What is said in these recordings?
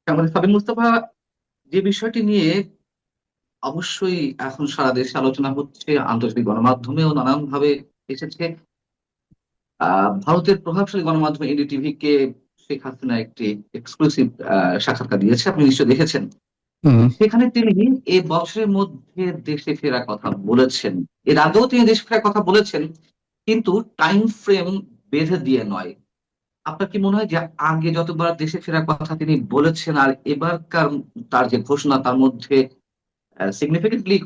আমাদের ফাবিল মুস্তফা, যে বিষয়টি নিয়ে অবশ্যই এখন সারা দেশে আলোচনা হচ্ছে, আন্তর্জাতিক গণমাধ্যমেও নানান ভাবে এসেছে। ভারতের প্রভাবশালী গণমাধ্যম এনডিটিভি কে শেখ হাসিনা একটি এক্সক্লুসিভ সাক্ষাৎকার দিয়েছে, আপনি নিশ্চয় দেখেছেন। হুম। সেখানে তিনি এই বছরের মধ্যে দেশে ফেরার কথা বলেছেন। এর আগেও তিনি দেশে ফেরার কথা বলেছেন, কিন্তু টাইম ফ্রেম বেঁধে দিয়ে নয়। আপনার কি মনে হয় যে আগে যতবার দেশে ফেরার কথা তিনি বলেছেন আর এবারকার তার যে ঘোষণা তার মধ্যে সিগনিফিকেন্টলি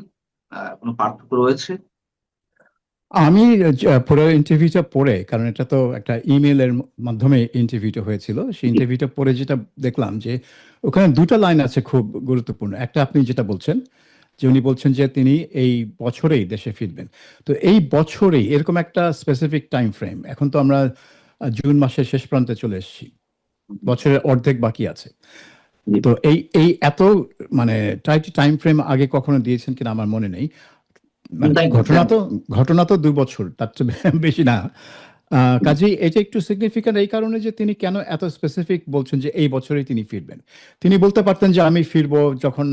কোনো পার্থক্য রয়েছে? আমি পুরো ইন্টারভিউটা পড়ে, কারণ এটা তো একটা ইমেলের মাধ্যমে ইন্টারভিউটা হয়েছিল, সেই জি। ইন্টারভিউটা পড়ে যেটা দেখলাম যে ওখানে দুটো লাইন আছে খুব গুরুত্বপূর্ণ। একটা আপনি যেটা বলছেন যে উনি বলছেন যে তিনি এই বছরেই দেশে ফিরবেন। তো এই বছরেই এরকম একটা স্পেসিফিক টাইম ফ্রেম, এখন তো আমরা জুন মাসের শেষ প্রান্তে চলে এসেছি, বছরের অর্ধেক বাকি আছে। জি। তো এই এই এত মানে টাইট টাইম ফ্রেম আগে কখনো দিয়েছেন কিনা আমার মনে নেই। মানে তাই বলছেন। ঘটনা তো 2 বছর, তার চেয়ে বেশি না। কাজেই এটা একটু সিগনিফিক্যান্ট এই কারণে যে তিনি কেন এত স্পেসিফিক বলছেন যে এই বছরই তিনি ফিরবেন। তিনি বলতে পারতেন যে আমি ফিরবো যখন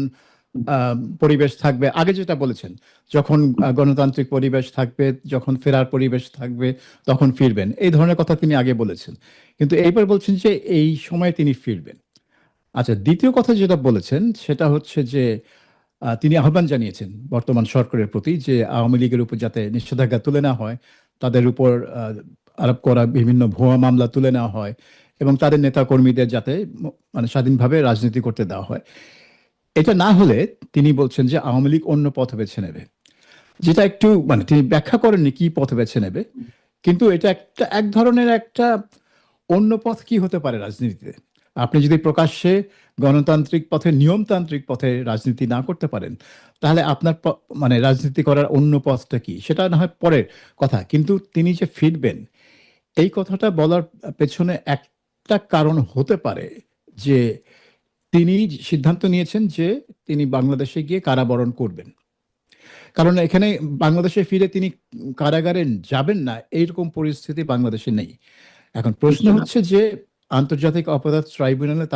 পরিবেশ থাকবে, আগে যেটা বলেছেন, যখন গণতান্ত্রিক পরিবেশ থাকবে, যখন ফেরার পরিবেশ থাকবে তখন ফিরবেন, এই ধরনের কথা তিনি আগে বলেছেন। কিন্তু এইবার বলছেন যে এই সময় তিনি ফিরবেন। আচ্ছা, দ্বিতীয় কথা যেটা বলেছেন সেটা হচ্ছে যে তিনি আহ্বান জানিয়েছেন বর্তমান সরকারের প্রতি যে আওয়ামী লীগের উপর যাতে নিষেধাজ্ঞা তুলে নেওয়া হয়, তাদের উপর আরোপ করা বিভিন্ন ভুয়া মামলা তুলে নেওয়া হয়, এবং তাদের নেতা কর্মীদের যাতে মানে স্বাধীনভাবে রাজনীতি করতে দেওয়া হয়। এটা না হলে তিনি বলছেন যে আওয়ামী লীগ অন্য পথ বেছে নেবে, যেটা একটু মানে তিনি ব্যাখ্যা করেননি কি পথ বেছে নেবে। কিন্তু এটা একটা এক ধরনের একটা অন্য পথ কি হতে পারে রাজনীতিতে। আপনি যদি প্রকাশ্যে গণতান্ত্রিক পথে, নিয়মতান্ত্রিক পথে রাজনীতি না করতে পারেন, তাহলে আপনার মানে রাজনীতি করার অন্য পথটা কি, সেটা না হয় পরের কথা। কিন্তু তিনি যে ফিরবেন, এই কথাটা বলার পেছনে একটা কারণ হতে পারে যে তিনি সিদ্ধান্ত নিয়েছেন যে তিনি বাংলাদেশে গিয়ে কারাবরণ করবেন। কারণ এখানে বাংলাদেশে ফিরে তিনি কারাগারে যাবেন না এইরকম পরিস্থিতি বাংলাদেশে নেই। এখন প্রশ্ন নিশ্চয় না। হচ্ছে যে আন্তর্জাতিক অপরাধ ট্রাইব্যুনালে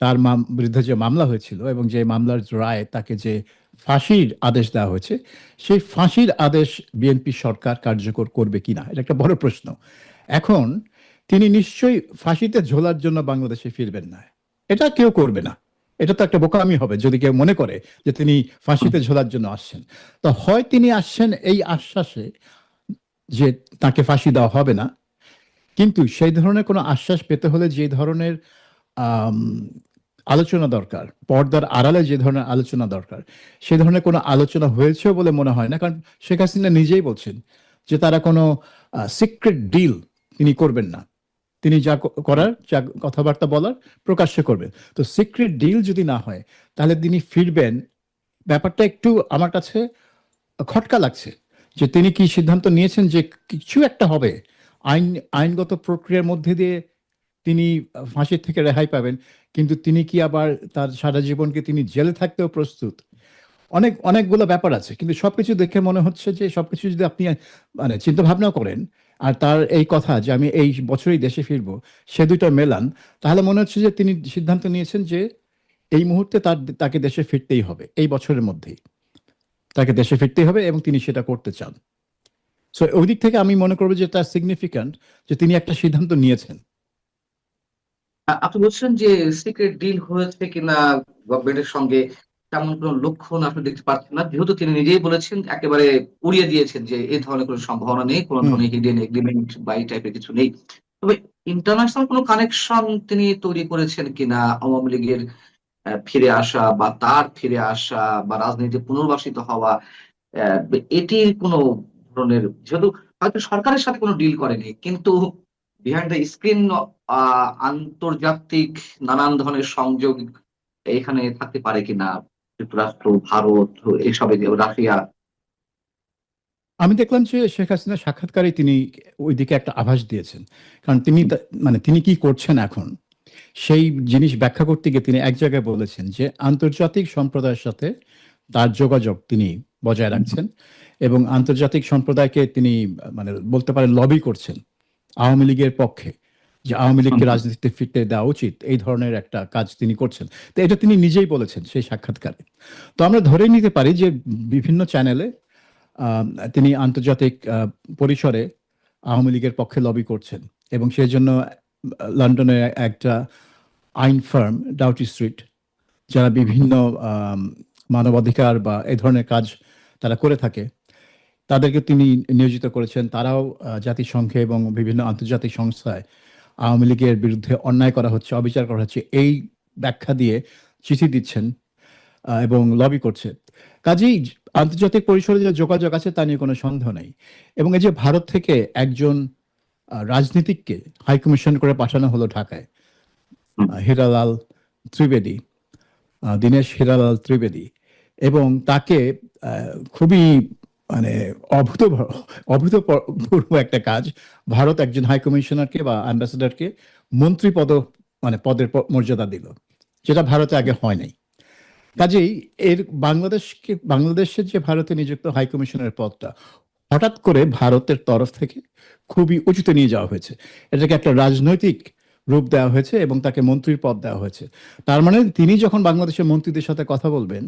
তার বিরুদ্ধে যে মামলা হয়েছিল এবং যে মামলার রায় তাকে যে ফাঁসির আদেশ দেওয়া হয়েছে, সেই ফাঁসির আদেশ বিএনপি সরকার কার্যকর করবে কিনা, এটা একটা বড় প্রশ্ন। এখন তিনি নিশ্চয়ই ফাঁসিতে ঝোলার জন্য বাংলাদেশে ফিরবেন না, এটা কেউ করবে না। এটা তো একটা বোকামি হবে যদি কেউ মনে করে যে তিনি ফাঁসিতে ঝোলার জন্য আসছেন। তো হয় তিনি আসছেন এই আশ্বাসে যে তাকে ফাঁসি দেওয়া হবে না, কিন্তু সেই ধরনের কোনো আশ্বাস পেতে হলে যে ধরনের আম, আলোচনা দরকার, পর্দার আড়ালে যে ধরনের আলোচনা দরকার, সে ধরনের কোনো আলোচনা হয়েছে বলে মনে হয় না। কারণ শেখ হাসিনা নিজেই বলছেন যে তারা কোনো সিক্রেট ডিল তিনি করবেন না। তিনি যা করার, যা কথাবার্তা বলার, প্রকাশ্যে করবেন। তো সিক্রেট ডিল যদি না হয়, তাহলে তিনি ফিরবেন, ব্যাপারটা একটু আমার কাছে খটকা লাগছে। যে তিনি কি সিদ্ধান্ত নিয়েছেন যে কিছু একটা হবে, আইন আইনগত প্রক্রিয়ার মধ্যে দিয়ে তিনি ফাঁসির থেকে রেহাই পাবেন, কিন্তু তিনি কি আবার তার সারা জীবনকে তিনি জেলে থাকতেও প্রস্তুত? অনেকগুলো ব্যাপার আছে, কিন্তু সবকিছু দেখে মনে হচ্ছে যে সবকিছু যদি আপনি মানে চিন্তা ভাবনা করেন, আর তার এই কথা যে আমি এই বছরই দেশে ফিরবো, সে দুটো মেলান, তাহলে মনে হচ্ছে যে তিনি সিদ্ধান্ত নিয়েছেন যে এই মুহূর্তে তাকে দেশে ফিরতেই হবে, এই বছরের মধ্যেই তাকে দেশে ফিরতেই হবে, এবং তিনি সেটা করতে চান। সো ওই দিক থেকে আমি মনে করবো যে তার সিগনিফিক্যান্ট যে তিনি একটা সিদ্ধান্ত নিয়েছেন। আপনি বলছেন যে সিক্রেট ডিল হয়েছে কিনা গভর্নমেন্টের সঙ্গে, তেমন কোনো লক্ষণ আপনি দেখতে পাচ্ছেন না, যেহেতু তিনি নিজেই বলেছেন, একেবারে উড়িয়ে দিয়েছেন যে এই ধরনের কোনো সম্ভাবনা নেই, কোনো হুম। ধরনের হিডেন এগ্রিমেন্ট বা এই টাইপের কিছু নেই। তবে ইন্টারন্যাশনাল কোনো কানেকশন তিনি তৈরি করেছেন কিনা, আওয়ামী লীগের ফিরে আসা বা তার ফিরে আসা বা রাজনীতি পুনর্বাসিত হওয়া, আহ, এটির কোনো ধরনের, যেহেতু হয়তো সরকারের সাথে কোনো ডিল করেনি, কিন্তু বিহাইন্ড দ্য স্ক্রিন আন্তর্জাতিক নানান ধরনের সংযোগ এখানে থাকতে পারে কিনা, যুক্তরাষ্ট্র, ভারত, এসবে, রাশিয়া। আমি দেখলাম যে শেখ হাসিনা সাক্ষাৎকারে তিনি ওইদিকে একটা আভাস দিয়েছেন। কারণ তিনি মানে তিনি কি করছেন এখন, সেই জিনিস ব্যাখ্যা করতে গিয়ে তিনি এক জায়গায় বলেছেন যে আন্তর্জাতিক সম্প্রদায়ের সাথে তার যোগাযোগ তিনি বজায় রাখছেন, এবং আন্তর্জাতিক সম্প্রদায়কে তিনি মানে বলতে পারেন লবি করছেন আওয়ামী লীগের পক্ষে, যে আওয়ামী হুম, লীগকে হুম। রাজনীতিতে ফিরতে দেওয়া উচিত, এই ধরনের একটা কাজ তিনি করছেন। তো এটা তিনি নিজেই বলেছেন সেই সাক্ষাৎকারে। তো আমরা ধরেই নিতে পারি যে বিভিন্ন চ্যানেলে আহ, তিনি আন্তর্জাতিক পরিসরে আওয়ামী লীগের পক্ষে লবি করছেন, এবং সেই জন্য লন্ডনে একটা আইন ফার্ম ডাউটি স্ট্রিট, যারা বিভিন্ন আম, মানবাধিকার বা এই ধরনের কাজ তারা করে থাকে, তাদেরকে তিনি নিয়োজিত করেছেন। তারাও জাতিসংঘে এবং বিভিন্ন আন্তর্জাতিক সংস্থায় আওয়ামী লীগের বিরুদ্ধে অন্যায় করা হচ্ছে, অবিচার করা হচ্ছে, এই ব্যাখ্যা দিয়ে চিঠি দিচ্ছেন এবং লবি করছে। কাজেই আন্তর্জাতিক পরিসরে যে যোগাযোগ আছে তা নিয়ে কোনো সন্দেহ নেই। এবং এই যে ভারত থেকে একজন রাজনীতিককে হাইকমিশন করে পাঠানো হলো ঢাকায়, হুম। হীরালাল ত্রিবেদী, দীনেশ হীরালাল ত্রিবেদী, এবং তাকে খুবই মানে অভূতপূর্ব একটা কাজ, ভারত একজন হাই কমিশনারকে বা অ্যাম্বাসেডরকে মন্ত্রী পদের মর্যাদা দিল, যেটা ভারতে আগে হয় নাই। কাজেই এর বাংলাদেশের যে ভারতে নিযুক্ত হাই কমিশনের পদটা হঠাৎ করে ভারতের তরফ থেকে খুবই উঁচুতে নিয়ে যাওয়া হয়েছে। এটাকে একটা রাজনৈতিক রূপ দেওয়া হয়েছে এবং তাকে মন্ত্রীর পদ দেওয়া হয়েছে। তার মানে তিনি যখন বাংলাদেশের মন্ত্রীদের সাথে কথা বলবেন,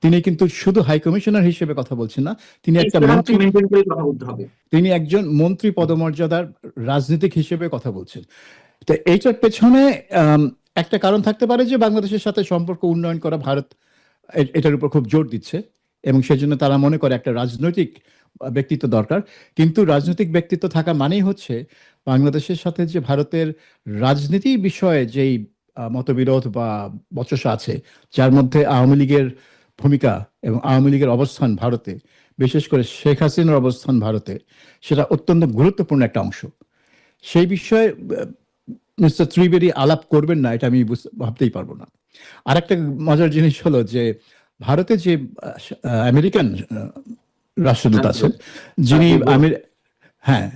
তিনি কিন্তু শুধু হাই কমিশনার হিসেবে কথা বলছেন না, তিনি এই একটা ফ্রেমকে মেনটেন করে কথা বলতে হবে। তিনি একজন মন্ত্রী পদমর্যাদার রাজনীতিক হিসেবে কথা বলছেন। তো এইটার পেছনে আম, একটা কারণ থাকতে পারে যে বাংলাদেশের সাথে সম্পর্ক উন্নয়ন করা ভারত এটার উপর খুব জোর দিচ্ছে, এবং সেজন্য তারা মনে করে একটা রাজনৈতিক ব্যক্তিত্ব দরকার। কিন্তু রাজনৈতিক ব্যক্তিত্ব থাকা মানেই হচ্ছে বাংলাদেশের সাথে যে ভারতের রাজনীতি বিষয়ে যেই মতবিরোধ বা বচসা আছে, যার মধ্যে আওয়ামী লীগের ভূমিকা এবং আওয়ামী লীগের অবস্থান ভারতে, বিশেষ করে শেখ হাসিনার অবস্থান ভারতে, সেটা অত্যন্ত গুরুত্বপূর্ণ একটা অংশ। সেই বিষয়ে মিস্টার ত্রিবেদী আলাপ করবেন না, এটা আমি ভাবতেই পারবো না। আর একটা মজার জিনিস হলো যে ভারতে যে আমেরিকান রাষ্ট্রদূত আছেন, যিনি সার্গেই গোর। হ্যাঁ,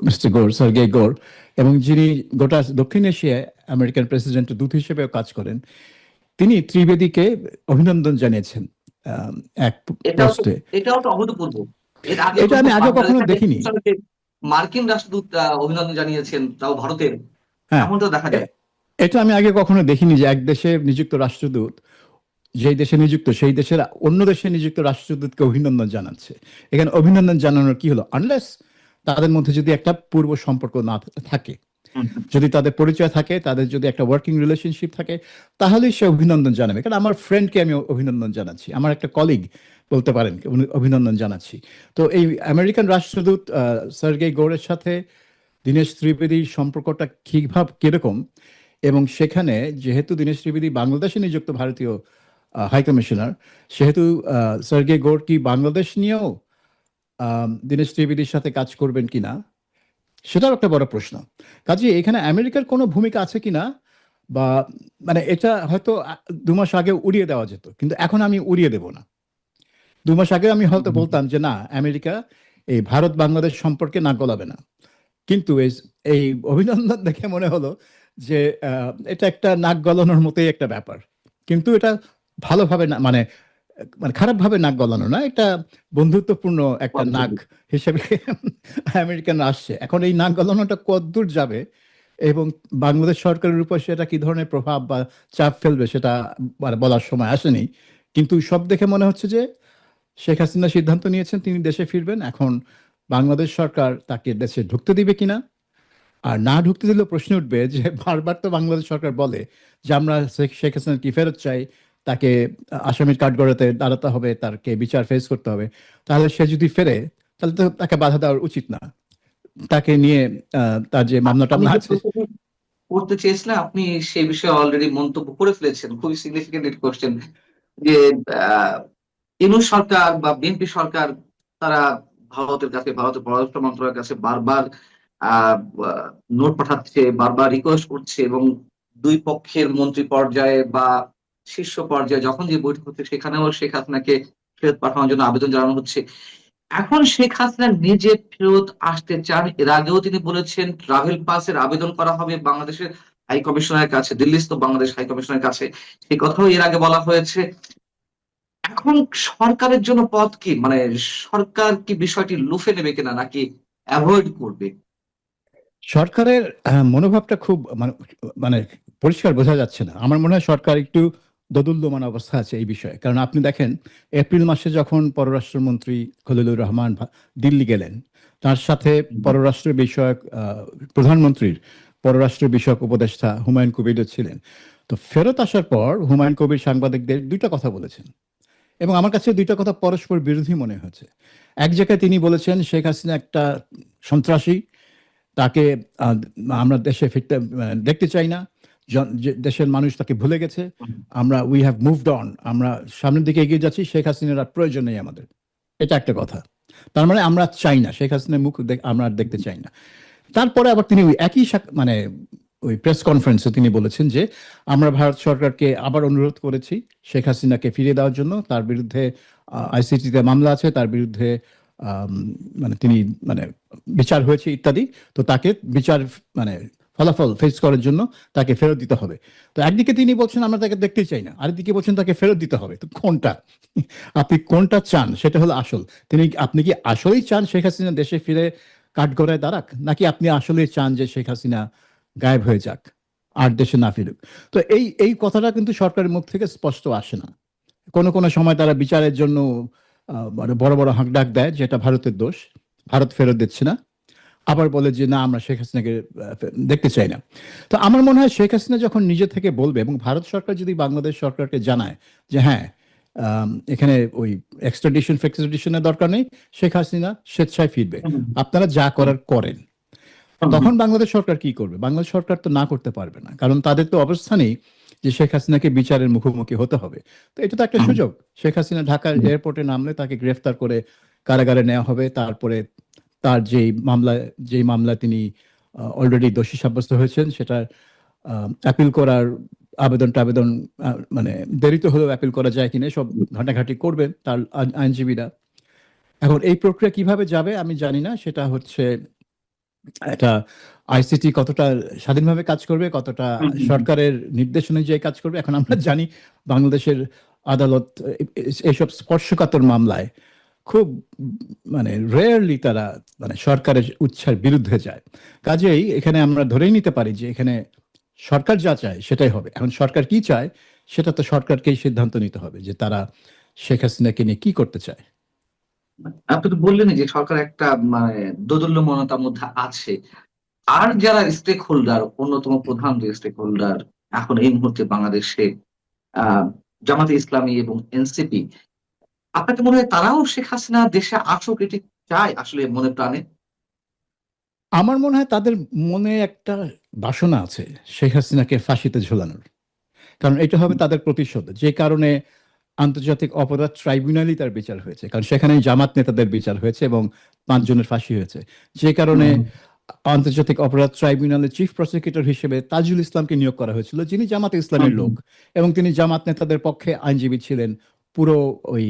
মিস্টার গোর, সার্গে গোর, এবং যিনি গোটা দক্ষিণ এশিয়ায় আমেরিকান প্রেসিডেন্টের দূত হিসেবেও কাজ করেন, তিনি ত্রিবেদীকে অভিনন্দন জানিয়েছেন আহ, এক এটাও তো পোস্টে। এটাও তো অভূতপূর্ব। এর আগে এটা আমি কোথাও আগে কখনো বাংলাদেশের দেখিনি। টেলিভিশনকে মার্কিন রাষ্ট্রদূত অভিনন্দন জানিয়েছেন, তাও ভারতের? হ্যাঁ, এমনটাও দেখা যায়। এটা আমি আগে কখনো দেখিনি যে এক দেশে নিযুক্ত রাষ্ট্রদূত যেই দেশে নিযুক্ত সেই দেশের অন্য দেশে নিযুক্ত রাষ্ট্রদূতকে অভিনন্দন জানাচ্ছে। এখানে অভিনন্দন জানানোর কি হলো, আনলেস তাদের মধ্যে যদি একটা পূর্ব সম্পর্ক না থাকে, হুম, হুম। যদি তাদের পরিচয় থাকে, তাদের যদি একটা ওয়ার্কিং রিলেশনশিপ থাকে, তাহলেই সে অভিনন্দন জানাবে। কারণ আমার ফ্রেন্ডকে আমি অভিনন্দন জানাচ্ছি, আমার একটা কলিগ বলতে পারেন অভিনন্দন জানাচ্ছি। তো এই আমেরিকান রাষ্ট্রদূত সার্গেই গোরের সাথে দীনেশ ত্রিবেদীর সম্পর্কটা ঠিকভাবে কিরকম, এবং সেখানে যেহেতু দীনেশ ত্রিবেদী বাংলাদেশে নিযুক্ত ভারতীয় হাই কমিশনার, সেহেতু সার্গে গোর কি বাংলাদেশ নিয়েও দীনেশ ত্রিবেদীর সাথে কাজ করবেন কিনা, সেটাও একটা বড় প্রশ্ন। কাজে এখানে আমেরিকার কোনো ভূমিকা আছে কিনা, বা মানে এটা হয়তো 2 মাস আগে উড়িয়ে দেওয়া যেত, কিন্তু এখন আমি উড়িয়ে দেব না। 2 মাস আগে আমি হয়তো বলতাম যে না, আমেরিকা এই ভারত বাংলাদেশ সম্পর্কে নাক গলাবে না। কিন্তু এই অভিনন্দন দেখে মনে হলো যে এটা একটা নাক গলানোর মতোই একটা ব্যাপার। কিন্তু এটা ভালোভাবে না, মানে মানে খারাপভাবে নাক গলানো না, এটা বন্ধুত্বপূর্ণ একটা নাক পজিটিভ। হিসেবে আমেরিকান আসছে। এখন এই নাক গলানোটা কতদূর যাবে এবং বাংলাদেশ সরকারের উপর সেটা কি ধরনের প্রভাব বা চাপ ফেলবে, সেটা মানে বলার সময় আসেনি। কিন্তু সব দেখে মনে হচ্ছে যে শেখ হাসিনা সিদ্ধান্ত নিয়েছেন তিনি দেশে ফিরবেন। এখন বাংলাদেশ সরকার তাকে দেশে ঢুকতে দিবে কিনা, আর না ঢুকতে দিলেও প্রশ্ন উঠবে যে বারবার তো বাংলাদেশ সরকার বলে যে আমরা শেখ হাসিনা কি ফেরত চাই, তাকে আসামির কাঠগড়াতে দাঁড়াতে হবে, তাকে বিচার ফেস করতে হবে। তাহলে সে যদি ফেরে, তাহলে তো তাকে বাধা দেওয়ার উচিত না, তাকে নিয়ে তার যে মামলা আমি টামলা যে আছে। প্রশ্নটি করতে চেয়েছিলাম, আপনি সেই বিষয়ে অলরেডি মন্তব্য করে ফেলেছেন। খুবই সিগনিফিকেন্ট কোশ্চেন যে আহ, ইউনূস সরকার বা বিএনপি সরকার, তারা ভারতের কাছে, ভারতের পররাষ্ট্র মন্ত্রণালয়ের কাছে বারবার আহ আহ, নোট পাঠাচ্ছে, বারবার রিকোয়েস্ট করছে, এবং দুই পক্ষের মন্ত্রী পর্যায়ে বা শীর্ষ পর্যায়ে যখন যে বৈঠক হচ্ছে সেখানেও শেখ হাসিনাকে ফেরত পাঠানোর জন্য আবেদন জানানো হচ্ছে। এখন শেখ হাসিনা নিজে ফেরত আসতে চান। এর আগেও তিনি বলেছেন ট্রাভেল পাসের আবেদন করা হবে বাংলাদেশের হাই কমিশনের কাছে, দিল্লিস্থ বাংলাদেশ হাই কমিশনের কাছে। সেই কথাও এর আগে বলা হয়েছে। এখন সরকারের জন্য পথ কি, মানে সরকার কি বিষয়টি লুফে নেবে কিনা, নাকি অ্যাভয়েড করবে? সরকারের মনোভাবটা খুব মানে পরিষ্কার বোঝা যাচ্ছে না। আমার মনে হয় সরকার একটু দোদুল্যমান অবস্থা আছে এই বিষয়ে। কারণ আপনি দেখেন এপ্রিল মাসে যখন পররাষ্ট্রমন্ত্রী খলিলুর রহমান দিল্লি গেলেন, তার সাথে পররাষ্ট্র বিষয়ক প্রধানমন্ত্রীর পররাষ্ট্র বিষয়ক উপদেষ্টা হুমায়ুন কবিরও ছিলেন। তো ফেরত আসার পর হুমায়ুন কবির সাংবাদিকদের দুইটা কথা বলেছেন, এবং আমার কাছে দুইটা কথা পরস্পর বিরোধী মনে হয়েছে। এক জায়গায় তিনি বলেছেন শেখ হাসিনা একটা সন্ত্রাসী, তাকে আহ, আমরা দেশে ফিরতে দেখতে চাই না, দেশের মানুষ তাকে ভুলে গেছে, আমরা উই হ্যাভ মুভড অন, আমরা সামনের দিকে এগিয়ে যাচ্ছি, শেখ হাসিনার আর প্রয়োজন নেই আমাদের। এটা একটা কথা। তার মানে আমরা চাই না শেখ হাসিনার মুখ আমরা আর দেখতে চাই না। তারপরে আবার তিনি ওই একই মানে ওই প্রেস কনফারেন্সে তিনি বলেছেন যে আমরা ভারত সরকারকে আবার অনুরোধ করেছি শেখ হাসিনাকে ফিরিয়ে দেওয়ার জন্য, তার বিরুদ্ধে আইসিটিতে মামলা আছে, তার বিরুদ্ধে আম, মানে তিনি মানে বিচার হয়েছে ইত্যাদি, তো তাকে বিচার মানে ফলাফল ফেস করার জন্য তাকে ফেরত দিতে হবে। তো একদিকে তিনি বলছেন আমরা তাকে দেখতেই চাই না, আরেকদিকে বলছেন তাকে ফেরত দিতে হবে। তো কোনটা আপনি কোনটা চান সেটা হলো আসল। আপনি কি আসলেই চান শেখ হাসিনা দেশে ফিরে কাঠগড়ায় দাঁড়াক, নাকি আপনি আসলেই চান যে শেখ হাসিনা গায়েব হয়ে যাক আর দেশে না ফিরুক? তো এই এই কথাটা কিন্তু সরকারের মুখ থেকে স্পষ্ট আসে না। কোনো কোনো সময় তারা বিচারের জন্য মানে বড় বড় হাঁকডাক দেয়, যেটা ভারতের দোষ, ভারত ফেরত দিচ্ছে না। আবার বলে যে না আমরা শেখ হাসিনাকে দেখতে চাই না। তো আমার মনে হয় শেখ হাসিনা যখন নিজে থেকে বলবে, এবং ভারত সরকার যদি বাংলাদেশ সরকারকে জানায় যে হ্যাঁ এখানে ওই এক্সট্রাডিশন ফেক্সট্রাডিশনের দরকার নেই, শেখ হাসিনা স্বেচ্ছায় ফিরবে, আপনারা যা করার করেন, তখন বাংলাদেশ সরকার কি করবে? বাংলাদেশ সরকার তো না করতে পারবে না, কারণ তাদের তো অবস্থানেই যে শেখ হাসিনাকে বিচারের মুখোমুখি হতে হবে। তো এটা তো একটা সুযোগ। শেখ হাসিনা ঢাকার এয়ারপোর্টে নামলে তাকে গ্রেফতার করে কারাগারে নেওয়া হবে, তারপরে তার যেই মামলা তিনি অলরেডি দোষী সাব্যস্ত হয়েছেন সেটা অ্যাপিল করার আবেদন মানে দেরিতে হলেও অ্যাপিল করা যায় কিনা সব ঘাটাঘাটি করবেন তার আইনজীবীরা। এখন এই প্রক্রিয়া কিভাবে যাবে আমি জানি না। সেটা হচ্ছে এটা আইসিটি কতটা স্বাধীনভাবে কাজ করবে, কতটা সরকারের নির্দেশ অনুযায়ী কাজ করবে। এখন আমরা জানি বাংলাদেশের আদালত এইসব স্পর্শকাতর মামলায় খুব মানে রেয়ারলি তারা মানে সরকারের উচ্ছার বিরুদ্ধে যায়। কাজেই এখানে আমরা ধরেই নিতে পারি যে এখানে সরকার যা চায় সেটাই হবে। এখন সরকার কি চায় সেটা তো সরকারকেই সিদ্ধান্ত নিতে হবে যে তারা শেখ হাসিনাকে নিয়ে কি করতে চায়। আপনি তো বললেন যে সরকার একটা মানে দোদুল্যমানতার মধ্যে আছে। আর যারা স্টেক হোল্ডার, অন্যতম প্রধান যে স্টেক হোল্ডার এখন এই মুহূর্তে বাংলাদেশে আহ জামাতে ইসলামী এবং এনসিপি, আপনাকে মনে হয় তারাও শেখ হাসিনা দেশে আসুক এটি চায় আসলে মনে প্রাণে? আমার মনে হয় তাদের মনে একটা বাসনা আছে শেখ হাসিনাকে ফাঁসিতে ঝোলানোর। কারণ এটা হবে তাদের প্রতিশোধ, যে কারণে আন্তর্জাতিক অপরাধ ট্রাইব্যুনালই তার বিচার হয়েছে, কারণ সেখানেই জামাত নেতাদের বিচার হয়েছে এবং 5 জনের ফাঁসি হয়েছে। যে কারণে আন্তর্জাতিক অপরাধ ট্রাইব্যুনালের চিফ প্রসিকিউটর হিসেবে তাজুল ইসলামকে নিয়োগ করা হয়েছিল, যিনি জামাত ইসলামের লোক, এবং তিনি জামাত নেতাদের পক্ষে আইনজীবী ছিলেন পুরো ওই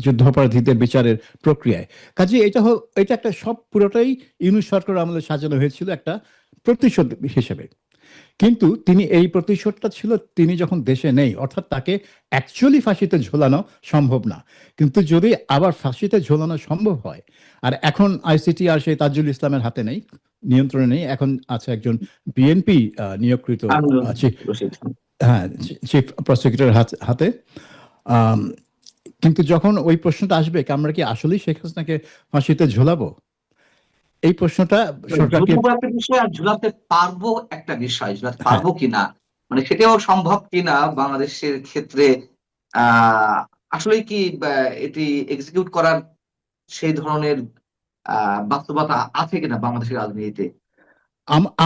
যুদ্ধাপরাধীদের বিচারের প্রক্রিয়ায়। কাজে এটা একটা সব পুরোটাই ইউনূস সরকার আমলে সাজানো হয়েছিল একটা প্রতিশোধ হিসেবে। কিন্তু তিনি এই প্রতিশোধটা ছিল তিনি যখন দেশে নেই, অর্থাৎ তাকে অ্যাকচুয়ালি ফাঁসিতে ঝোলানো সম্ভব না। কিন্তু যদি আবার ফাঁসিতে ঝোলানো সম্ভব হয়, আর এখন আইসিটি আর সেই তাজুল ইসলামের হাতে নেই, নিয়ন্ত্রণে নেই, এখন আছে একজন বিএনপি নিয়োগকৃত হ্যাঁ চিফ প্রসিকিউটর হাতে। আম, কিন্তু যখন ওই প্রশ্নটা আসবে আমরা কি আসলেই শেখ হাসিনাকে ফাঁসিতে ঝোলাবো, এই প্রশ্নটা সরকারকে। ঝুলাবো একটা বিষয়, আর ঝুলাতে পারবো একটা বিষয়, ঝুলাতে হ্যাঁ, পারবো কিনা মানে সেটাও সম্ভব কিনা বাংলাদেশের ক্ষেত্রে আহ আসলে কি এটি এক্সিকিউট করার সেই ধরনের বাস্তবতা আছে কিনা বাংলাদেশের রাজনীতিতে?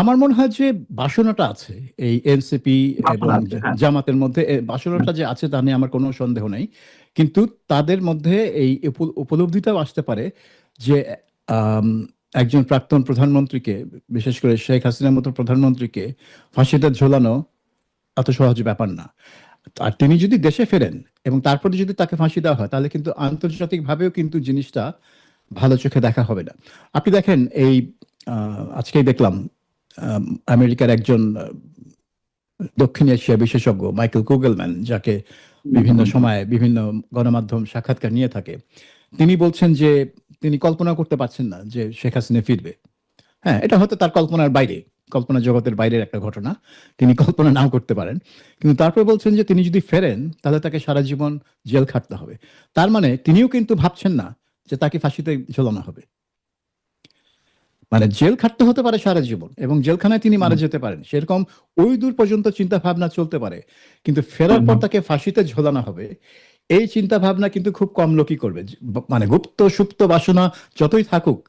আমার মনে হয় যে বাসনাটা আছে এই এনসিপি এবং বাস্তবতা আছে, হ্যাঁ। জামাতের মধ্যে। বাসনাটা যে আছে তা নিয়ে আমার কোনো সন্দেহ নেই। কিন্তু তাদের মধ্যে এই উপলব্ধিটাও আসতে পারে যে আম, একজন প্রাক্তন প্রধানমন্ত্রীকে, বিশেষ করে শেখ হাসিনার মতো প্রধানমন্ত্রীকে ফাঁসিতে ঝোলানো এত সহজ ব্যাপার না। আর তিনি যদি দেশে ফেরেন এবং তারপরে যদি তাকে ফাঁসি দেওয়া হয়, তাহলে কিন্তু আন্তর্জাতিকভাবেও কিন্তু জিনিসটা ভালো চোখে দেখা হবে না। আপনি দেখেন এই আজকেই দেখলাম আম, আমেরিকার একজন দক্ষিণ এশিয়া বিশেষজ্ঞ মাইকেল কুগেলম্যান, যাকে বিভিন্ন সময়ে বিভিন্ন গণমাধ্যম সাক্ষাৎকার নিয়ে থাকে, তিনি বলছেন যে তিনি কল্পনা করতে পারছেন না যে শেখ হাসিনা ফিরবে। হ্যাঁ, এটা হয়তো তার কল্পনার বাইরে, কল্পনা জগতের বাইরের একটা ঘটনা, তিনি কল্পনা নাও করতে পারেন। কিন্তু তারপরে বলছেন যে তিনি যদি ফেরেন তাহলে তাকে সারা জীবন জেল খাটতে হবে। তার মানে তিনিও কিন্তু ভাবছেন না যে তাকে ফাঁসিতে ঝোলানো হবে। মানে জেল খাটতে হতে পারে সারা জীবন এবং জেলখানায় তিনি মারা যেতে পারেন, সেরকম ওই দূর পর্যন্ত চিন্তা ভাবনা চলতে পারে। কিন্তু ফেরার পর তাকে ফাঁসিতে ঝোলানো হবে, এই চিন্তা ভাবনা কিন্তু খুব কম লোকই করবে। মানে গুপ্ত সুপ্ত বাসনা যতই থাকুক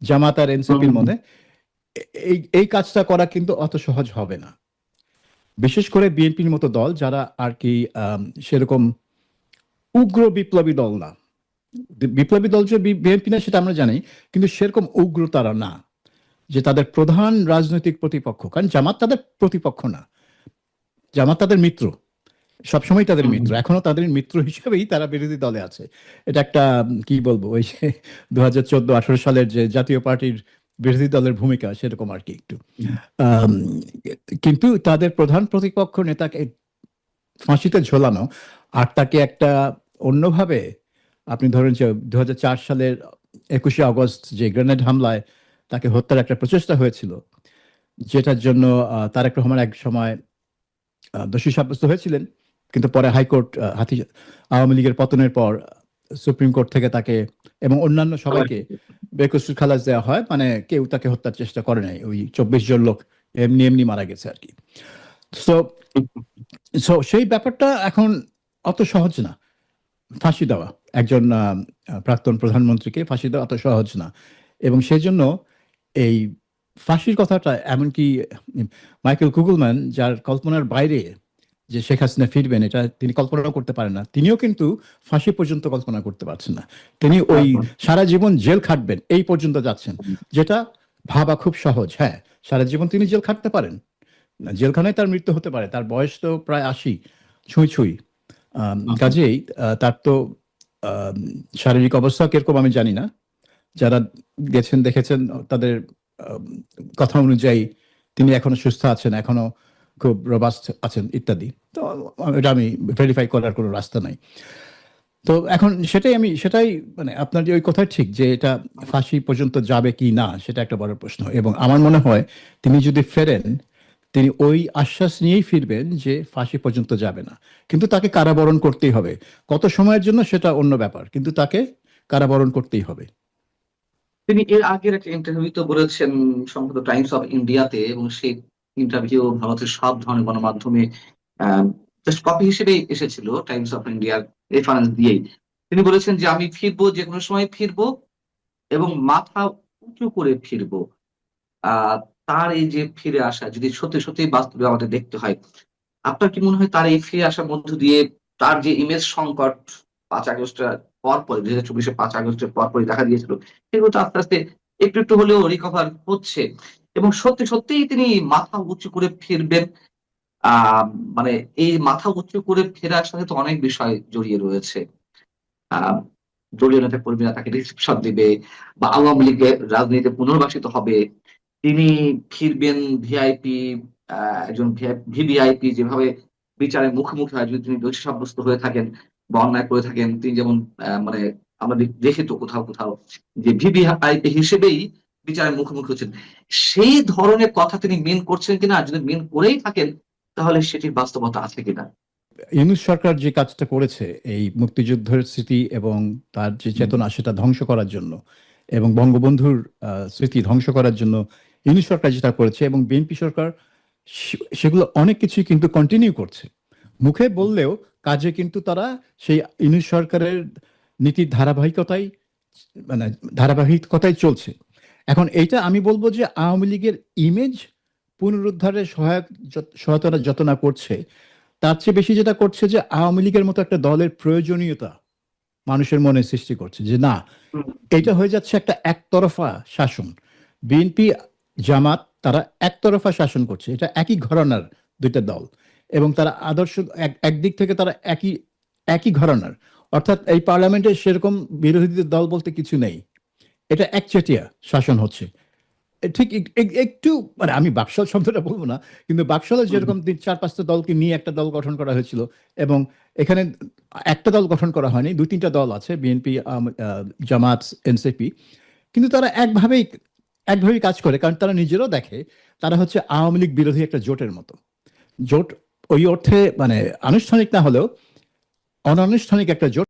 জামাত আর এনসিপির মনে, এই এই কাজটা করা কিন্তু অত সহজ হবে না। বিশেষ করে বিএনপির মতো দল যারা আর কি সেরকম উগ্র বিপ্লবী দল না। বিপ্লবী দল যে বিএনপি না সেটা আমরা জানি, কিন্তু সেরকম উগ্র তারা না যে তাদের প্রধান রাজনৈতিক প্রতিপক্ষ, কারণ জামাত তাদের প্রতিপক্ষ না, জামাত তাদের মিত্র, সবসময় তাদের মিত্র, এখনো তাদের মিত্র হিসেবেই তারা বিরোধী দলে আছে। এটা একটা কি বলবো, ওই যে 2014-18 সালের যে জাতীয় পার্টির বিরোধী দলের ভূমিকা সেরকম আর কি একটু। আম, কিন্তু তাদের প্রধান প্রতিপক্ষ নেতাকে ফাঁসিতে ঝোলানো আর তাকে একটা অন্যভাবে, আপনি ধরেন যে 2004 সালের 21শে আগস্ট যে গ্রেনেড হামলায় তাকে হত্যার একটা প্রচেষ্টা হয়েছিল, যেটার জন্য তারেক রহমান এক সময় দোষী সাব্যস্ত হয়েছিলেন, কিন্তু পরে হাইকোর্ট আওয়ামী লীগের পতনের পর সুপ্রিম কোর্ট থেকে তাকে এবং অন্যান্য সবাইকে বেকসুর খালাস দেওয়া হয়, মানে কেউ তাকে হত্যার চেষ্টা করে নাই, ওই 24 জন লোক এমনি এমনি মারা গেছে আর কি। সো সো সেই ব্যাপারটা এখন অত সহজ না, ফাঁসি দেওয়া একজন প্রাক্তন প্রধানমন্ত্রীকে ফাঁসি দেওয়া অত সহজ না। এবং সেই জন্য এই ফাঁসির কথাটা, এমনকি মাইকেল কুগলম্যান যার কল্পনার বাইরে যে শেখ হাসিনা ফিরবেন এটা তিনি কল্পনাও করতে পারেন না, তিনিও কিন্তু ফাঁসি পর্যন্ত কল্পনা করতে পারছেন না। তিনি ওই সারা জীবন জেল খাটবেন এই পর্যন্ত যাচ্ছেন, যেটা ভাবা খুব সহজ। হ্যাঁ, সারা জীবন তিনি জেল খাটতে পারেন, জেলখানায় তার মৃত্যু হতে পারে, তার বয়স তো প্রায় 80 ছুঁই ছুঁই। কাজেই তার তো আম, শারীরিক অবস্থা কিরকম আমি জানি না, যারা গেছেন দেখেছেন তাদের আম, কথা অনুযায়ী তিনি এখনো সুস্থ আছেন, এখনো খুব রোবাস্ট আছেন ইত্যাদি। তো এটা আমি ভেরিফাই করার কোনো রাস্তা নাই। তো এখন সেটাই মানে আপনার যে ওই কথা ঠিক যে এটা ফাঁসি পর্যন্ত যাবে কি না সেটা একটা বড় প্রশ্ন। এবং আমার মনে হয় তিনি যদি ফেরেন তিনি ওই আশ্বাস নিয়েই ফিরবেন যে ফাঁসি পর্যন্ত যাবে না, কিন্তু তাকে কারাবরণ করতেই হবে। কত সময়ের জন্য সেটা অন্য ব্যাপার, কিন্তু তাকে কারাবরণ করতেই হবে। তিনি এর আগের একটা ইন্টারভিউতে বলেছেন সম্ভবত টাইমস অফ ইন্ডিয়াতে, এবং সেই ইন্টারভিউ ভারতের সব ধরনের গণমাধ্যমে জাস্ট কপি হিসেবে এসেছিল, টাইমস অফ ইন্ডিয়ার রেফারেন্স দিয়েই। তিনি বলেছেন যে আমি ফিরবো, যে কোনো সময় ফিরবো এবং মাথা উঁচু করে ফিরবো। আহ তার এই যে ফিরে আসা যদি সত্যি সত্যি বাস্তবে আমাদের দেখতে হয়, আপনার কি মনে হয় তার এই ফিরে আসার মধ্য দিয়ে তার যে ইমেজ সংকট 5 আগস্টের পর পরে, 2024-এর 5 আগস্টের পর পরে দেখা দিয়েছিল, সেগুলো তো আস্তে আস্তে একটু একটু হলেও রিকভার হচ্ছে এবং সত্যি সত্যিই তিনি মাথা উঁচু করে ফিরবেন? আহ মানে এই মাথা উঁচু করে ফেরার সাথে তো অনেক বিষয় জড়িয়ে রয়েছে। আহ দলীয় নেতা কর্মীরা তাকে রিসেপশন দিবে, বা আওয়ামী লীগের রাজনীতিতে পুনর্বাসিত হবে, তিনি ফিরবেন ভিআইপি, একজন ভিভিআইপি যেভাবে বিচারের মুখোমুখি হয় যদি তিনি দোষী সাব্যস্ত হয়ে থাকেন বা অন্যায় করে থাকেন। তিনি যেমন মানে আমরা দেখি তো কোথাও কোথাও যে ভিভিআইপি হিসেবেই বিচারের মুখোমুখি হচ্ছেন, সেই ধরনের কথা তিনি মিন করছেন কিনা, আর যদি মিন করেই থাকেন তাহলে সেটির বাস্তবতা আছে কিনা? ইউনূস সরকার যে কাজটা করেছে এই মুক্তিযুদ্ধের স্মৃতি এবং তার যে চেতনা সেটা ধ্বংস করার জন্য এবং বঙ্গবন্ধুর স্মৃতি ধ্বংস করার জন্য ইউনূস সরকার যেটা করেছে, এবং বিএনপি সরকার সেগুলো অনেক কিছুই কিন্তু কন্টিনিউ করছে। মুখে বললেও কাজে কিন্তু তারা সেই ইউনূস সরকারের নীতির মানে ধারাবাহিকতাই চলছে। এখন এইটা আমি বলবো যে আওয়ামী লীগের ইমেজ পুনরুদ্ধারের সহায়তা যত না করছে, তার চেয়ে বেশি যেটা করছে যে আওয়ামী লীগের মতো একটা দলের প্রয়োজনীয়তা মানুষের মনে সৃষ্টি করছে, যে না, এটা হয়ে যাচ্ছে একটা একতরফা শাসন। বিএনপি জামাত তারা একতরফা শাসন করছে, এটা একই ঘরানার দুইটা দল, এবং তারা আদর্শ একদিক থেকে তারা একই একই ঘরানার, অর্থাৎ এই পার্লামেন্টে সেরকম বিরোধী দল বলতে কিছু নেই, এটা একচেটিয়া শাসন হচ্ছে। ঠিক একটু মানে আমি বাকশাল শব্দটা বলবো না, কিন্তু বাকশালে যেরকম 4-5টা দলকে নিয়ে একটা দল গঠন করা হয়েছিল, এবং এখানে একটা দল গঠন করা হয়নি, 2-3টা দল আছে, বিএনপি, জামাত, এনসিপি, কিন্তু তারা একভাবেই একভাবেই কাজ করে, কারণ তারা নিজেরাও দেখে তারা হচ্ছে আওয়ামী লীগ বিরোধী একটা জোটের মতো। জোট ওই অর্থে মানে আনুষ্ঠানিক না হলেও অনানুষ্ঠানিক একটা জোট।